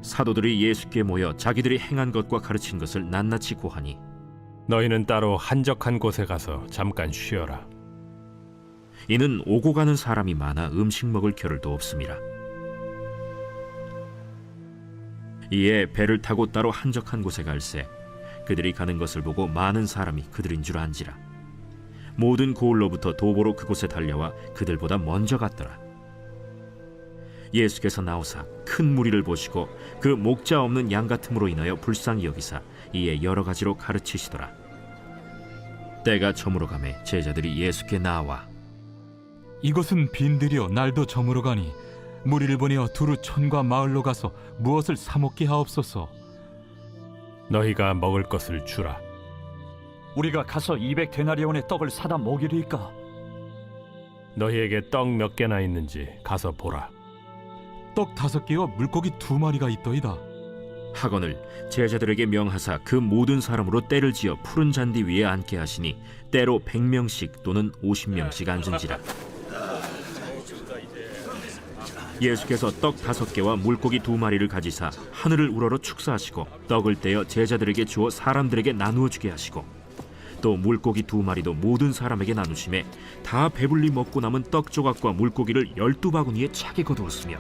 사도들이 예수께 모여 자기들이 행한 것과 가르친 것을 낱낱이 고하니 너희는 따로 한적한 곳에 가서 잠깐 쉬어라. 이는 오고 가는 사람이 많아 음식 먹을 겨를도 없음이라. 이에 배를 타고 따로 한적한 곳에 갈새 그들이 가는 것을 보고 많은 사람이 그들인 줄 안지라. 모든 고을로부터 도보로 그곳에 달려와 그들보다 먼저 갔더라. 예수께서 나오사 큰 무리를 보시고 그 목자 없는 양 같음으로 인하여 불쌍히 여기사 이에 여러 가지로 가르치시더라. 때가 저물어 가매 제자들이 예수께 나와 이것은 빈들이여 날도 저물어 가니 무리를 보내어 두루 촌과 마을로 가서 무엇을 사 먹게 하옵소서. 너희가 먹을 것을 주라. 우리가 가서 200데나리온의 떡을 사다 먹이리이까? 너희에게 떡 몇 개나 있는지 가서 보라. 떡 5개와 물고기 2마리가 있더이다. 하거늘 제자들에게 명하사 그 모든 사람으로 떼를 지어 푸른 잔디 위에 앉게 하시니 때로 100명씩 또는 50명씩 앉은지라. 예수께서 떡 5개와 물고기 2마리를 가지사 하늘을 우러러 축사하시고 떡을 떼어 제자들에게 주어 사람들에게 나누어 주게 하시고 또 물고기 2마리도 모든 사람에게 나누심에 다 배불리 먹고 남은 떡 조각과 물고기를 12바구니에 차게 거두었으며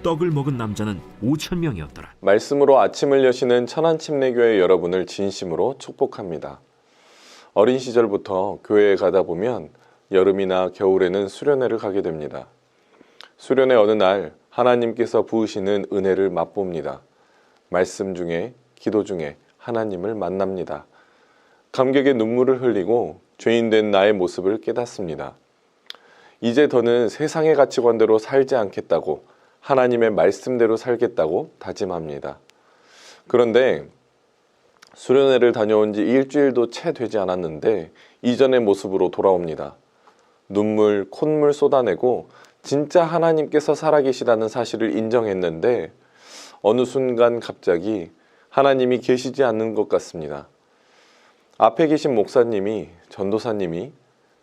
떡을 먹은 남자는 5,000명이었더라. 말씀으로 아침을 여시는 천안침례교회 여러분을 진심으로 축복합니다. 어린 시절부터 교회에 가다 보면 여름이나 겨울에는 수련회를 가게 됩니다. 수련회 어느 날 하나님께서 부으시는 은혜를 맛봅니다. 말씀 중에, 기도 중에 하나님을 만납니다. 감격의 눈물을 흘리고 죄인된 나의 모습을 깨닫습니다. 이제 더는 세상의 가치관대로 살지 않겠다고 하나님의 말씀대로 살겠다고 다짐합니다. 그런데 수련회를 다녀온 지 일주일도 채 되지 않았는데 이전의 모습으로 돌아옵니다. 눈물, 콧물 쏟아내고 진짜 하나님께서 살아계시다는 사실을 인정했는데 어느 순간 갑자기 하나님이 계시지 않는 것 같습니다. 앞에 계신 목사님이, 전도사님이,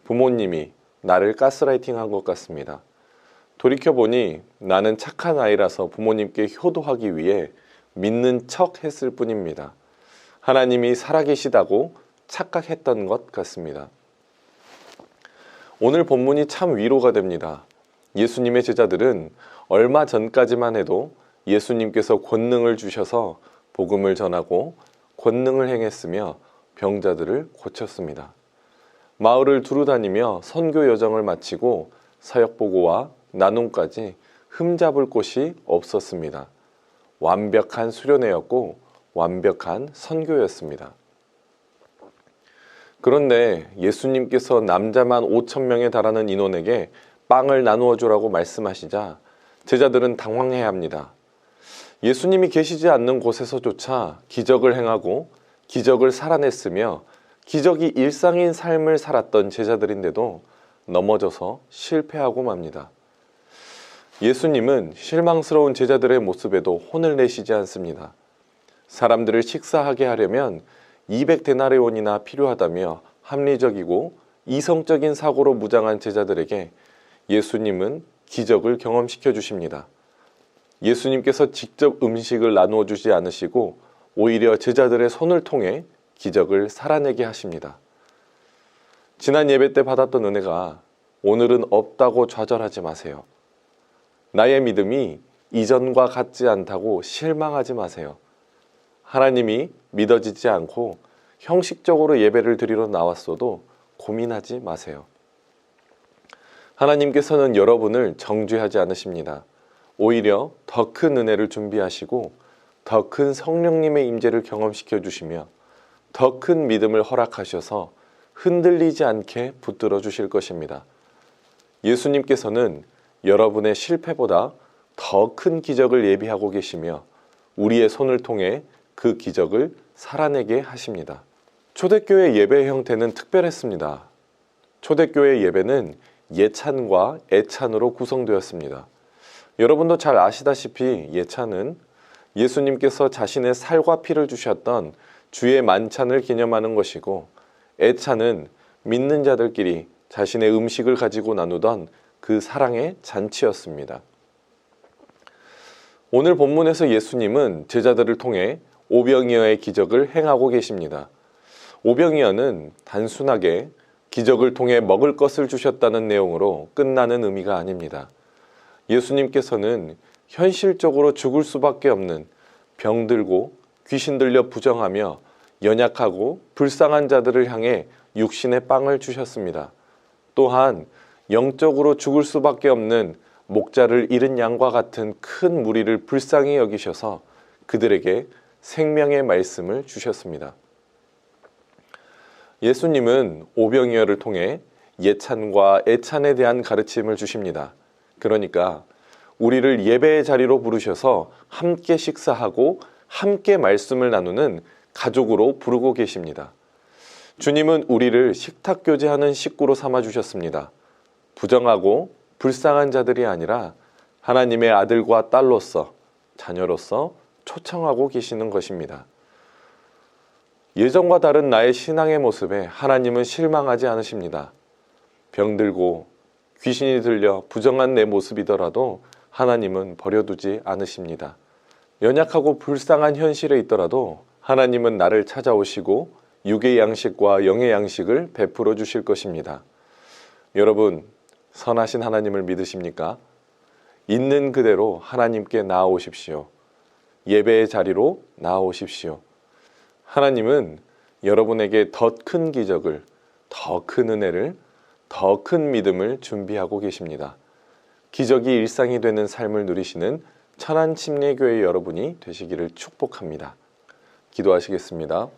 부모님이 나를 가스라이팅한 것 같습니다. 돌이켜보니 나는 착한 아이라서 부모님께 효도하기 위해 믿는 척 했을 뿐입니다. 하나님이 살아계시다고 착각했던 것 같습니다. 오늘 본문이 참 위로가 됩니다. 예수님의 제자들은 얼마 전까지만 해도 예수님께서 권능을 주셔서 복음을 전하고 권능을 행했으며 병자들을 고쳤습니다. 마을을 두루 다니며 선교 여정을 마치고 사역보고와 나눔까지 흠잡을 곳이 없었습니다. 완벽한 수련회였고 완벽한 선교였습니다. 그런데 예수님께서 남자만 5,000명에 달하는 인원에게 빵을 나누어 주라고 말씀하시자 제자들은 당황해야 합니다. 예수님이 계시지 않는 곳에서조차 기적을 행하고 기적을 살아냈으며 기적이 일상인 삶을 살았던 제자들인데도 넘어져서 실패하고 맙니다. 예수님은 실망스러운 제자들의 모습에도 혼을 내시지 않습니다. 사람들을 식사하게 하려면 200데나리온이나 필요하다며 합리적이고 이성적인 사고로 무장한 제자들에게 예수님은 기적을 경험시켜 주십니다. 예수님께서 직접 음식을 나누어 주지 않으시고 오히려 제자들의 손을 통해 기적을 살아내게 하십니다. 지난 예배 때 받았던 은혜가 오늘은 없다고 좌절하지 마세요. 나의 믿음이 이전과 같지 않다고 실망하지 마세요. 하나님이 믿어지지 않고 형식적으로 예배를 드리러 나왔어도 고민하지 마세요. 하나님께서는 여러분을 정죄하지 않으십니다. 오히려 더 큰 은혜를 준비하시고 더 큰 성령님의 임재를 경험시켜 주시며 더 큰 믿음을 허락하셔서 흔들리지 않게 붙들어 주실 것입니다. 예수님께서는 여러분의 실패보다 더 큰 기적을 예비하고 계시며 우리의 손을 통해 그 기적을 살아내게 하십니다. 초대교회 예배의 형태는 특별했습니다. 초대교회 예배는 예찬과 애찬으로 구성되었습니다. 여러분도 잘 아시다시피 예찬은 예수님께서 자신의 살과 피를 주셨던 주의 만찬을 기념하는 것이고 애찬은 믿는 자들끼리 자신의 음식을 가지고 나누던 그 사랑의 잔치였습니다. 오늘 본문에서 예수님은 제자들을 통해 오병이어의 기적을 행하고 계십니다. 오병이어는 단순하게 기적을 통해 먹을 것을 주셨다는 내용으로 끝나는 의미가 아닙니다. 예수님께서는 현실적으로 죽을 수밖에 없는 병들고 귀신 들려 부정하며 연약하고 불쌍한 자들을 향해 육신의 빵을 주셨습니다. 또한 영적으로 죽을 수밖에 없는 목자를 잃은 양과 같은 큰 무리를 불쌍히 여기셔서 그들에게 생명의 말씀을 주셨습니다. 예수님은 오병이어를 통해 예찬과 애찬에 대한 가르침을 주십니다. 그러니까 우리를 예배의 자리로 부르셔서 함께 식사하고 함께 말씀을 나누는 가족으로 부르고 계십니다. 주님은 우리를 식탁 교제하는 식구로 삼아 주셨습니다. 부정하고 불쌍한 자들이 아니라 하나님의 아들과 딸로서, 자녀로서 초청하고 계시는 것입니다. 예전과 다른 나의 신앙의 모습에 하나님은 실망하지 않으십니다. 병들고 귀신이 들려 부정한 내 모습이더라도 하나님은 버려두지 않으십니다. 연약하고 불쌍한 현실에 있더라도 하나님은 나를 찾아오시고 육의 양식과 영의 양식을 베풀어 주실 것입니다. 여러분, 선하신 하나님을 믿으십니까? 있는 그대로 하나님께 나아오십시오. 예배의 자리로 나아오십시오. 하나님은 여러분에게 더 큰 기적을, 더 큰 은혜를, 더 큰 믿음을 준비하고 계십니다. 기적이 일상이 되는 삶을 누리시는 천안침례교회 여러분이 되시기를 축복합니다. 기도하시겠습니다.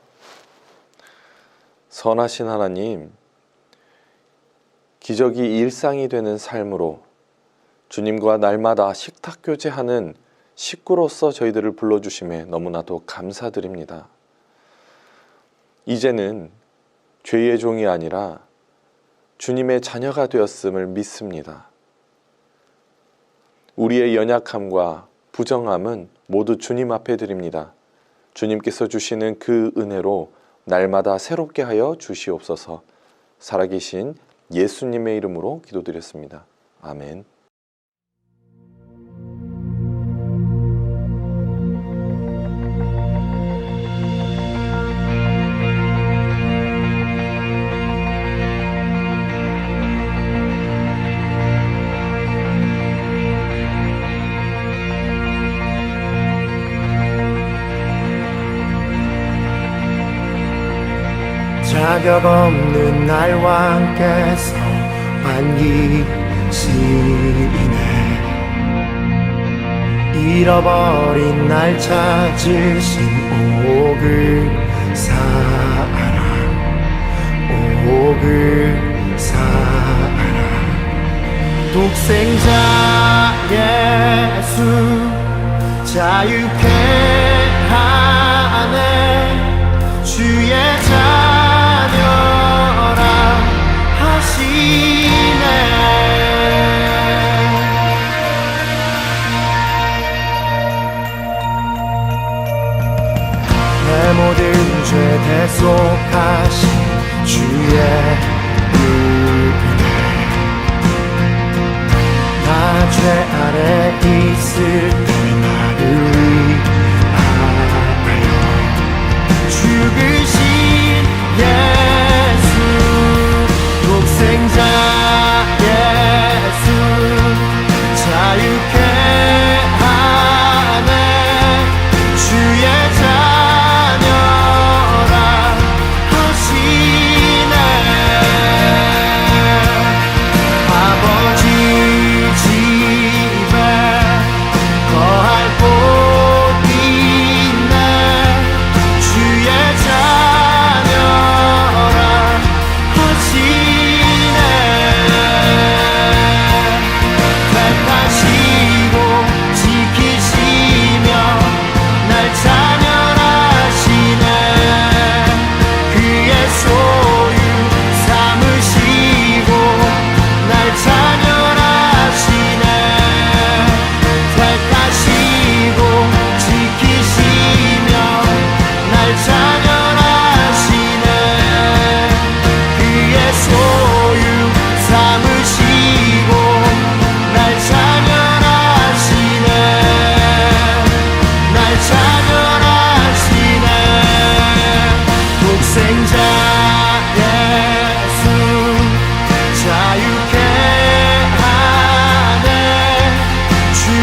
선하신 하나님, 기적이 일상이 되는 삶으로 주님과 날마다 식탁 교제하는 식구로서 저희들을 불러주심에 너무나도 감사드립니다. 이제는 죄의 종이 아니라 주님의 자녀가 되었음을 믿습니다. 우리의 연약함과 부정함은 모두 주님 앞에 드립니다. 주님께서 주시는 그 은혜로 날마다 새롭게 하여 주시옵소서. 살아계신 예수님의 이름으로 기도드렸습니다. 아멘. 자격 없는 날 왕께서 반기시네. 잃어버린 날 찾으신 오그 사랑, 오그 사랑. 독생자 예수 자유케 하네. 주의 자녀라 하시네. 내 모든 죄 대속하신 주의 은혜. 나 죄 아래 있을 때 나를 위하여 죽으신 예수, 독생자 예수 자유케 하네. 주의 자녀라 하시네. 아버지 집에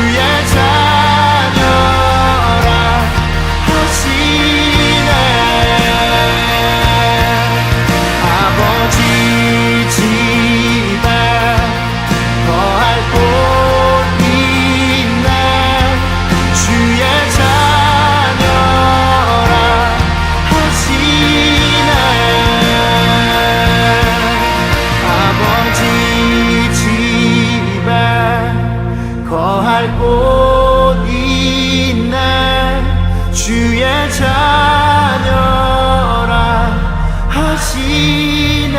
주의 자녀라 하시네. 아버지 집에 거할 곳 있네. 주의 자녀라 하시네. 아버지 집에 거할 곳 있네. 주의 자녀라 하시네.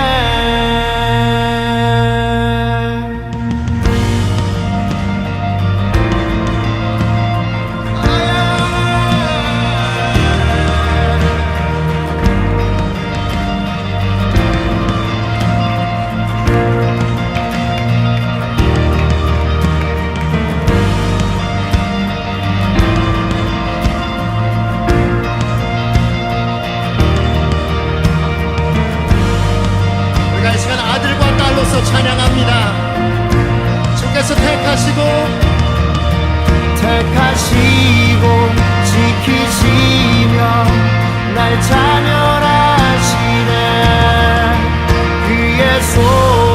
우리가 이 시간 아들과 딸로서 찬양합니다. 주께서 택하시고 지키시며 날 자녀라 하시네. 그의 손